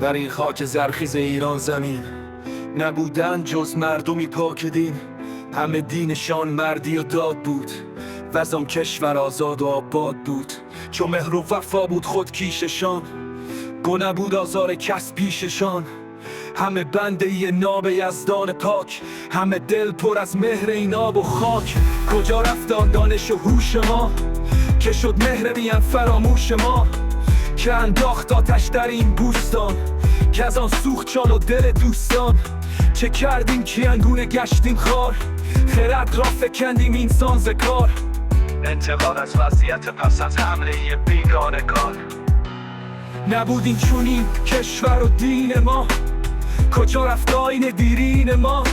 بر این خاک زرخیز ایران زمین نبودن جز مردمی پاک دین، همه دینشان مردی و داد بود و از آن کشور آزاد و آباد بود. چون مهر و وفا بود خود کیششان، گو نبود آزار کس پیششان. همه بنده ی ناب یزدان پاک، همه دل پر از مهر این آب و خاک. کجا رفت آن دانش و هوش ما که شد مهر میان فراموش ما؟ که انداخت آتش در این بوستان که از آن سوخت جان و دل دوستان. چه کردیم که انگونه گشتیم خار، خرد را فکندیم اینسان ز کار. انتقاد از وضعیت پس از حمله ی بیگانگان. نبود این چونین کشور و دین ما، کجا رفت آیین دیرین ما؟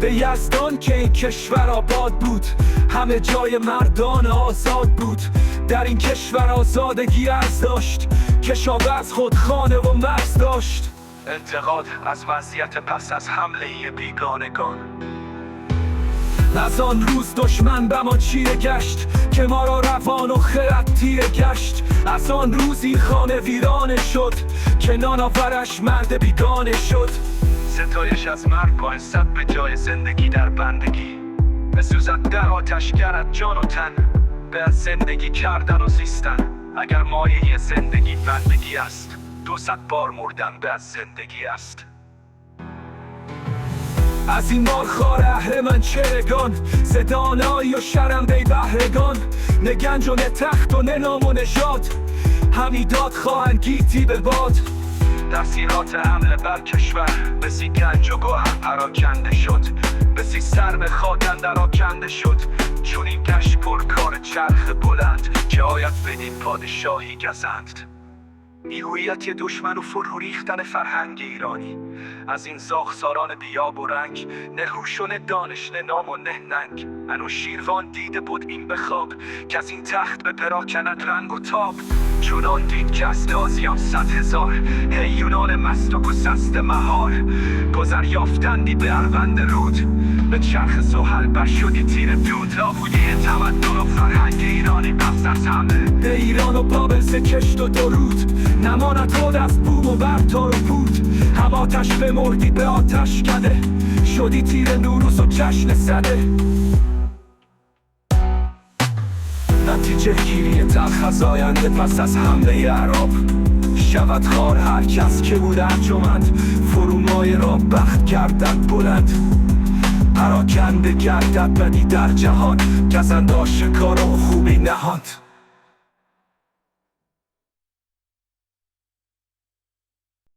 به یزدان که این کشور آباد بود، همه جای مردان آزاد بود. در این کشور آزادگی ارز داشت، کشاورز خود خانه و مرز داشت. انتقاد از وضعیت پس از حمله بیگانگان. از آن روز دشمن به ما چیره گشت که ما را روان و خرد تیره گشت. از آن روز این خانه ویرانه شد که نانآورش مرد بیگانه شد. ستایش از مرگ بایستد به جای زندگی در بندگی، بسوزد در آتش گرد جان و تن به از زندگی کردن و زیستن. اگر مایه زندگی بندگی است، 200 بار مردن به از زندگی است. از این مارخوار اهرمن چرگان، ز دانایی و شرمده بهرگان. نه گنج و نه تخت و نه نام و نژاد، همی داد خواهند گیتی به باد. تفسیرات حمله بر کشور بسی گنج و گوهر پراکنده شد، بسی سرم خاک اندر آکنده شد. چون این گشت پر کار چرخ بلند که آید بدین پادشاهی گزند. هویت دشمن و فرو ریختن فرهنگ ایرانی، از این زاغساران بیاب و رنگ. نه هوش و نه دانش نه نام و نه ننگ. انوشیروان دیده بود این به خواب که از این تخت به پراکند رنگ و تاب. چنان دید که از تازیان 100,000 هیونان مست و گسست مهار. گذر یافتندی به اروند رود، به چرخ زحل بر شدی تیر دود. آهویه تمدن و فرهنگ ایرانی پس از همه به ایران و بابل ز کشت و درود. نماند خود از بوم و برتار و پود، هم آتش بمردی به آتش کده، شدی تیر نوروز و جشن سده. نتیجه گیری تلخ از آینده پس از حمله عرب، شود خوار هر کس که بود ارجمند. فرومایه را بخت گردد بلند، پراکنده گردد بدی در جهان. گزند آشکار و خوبی نهاد.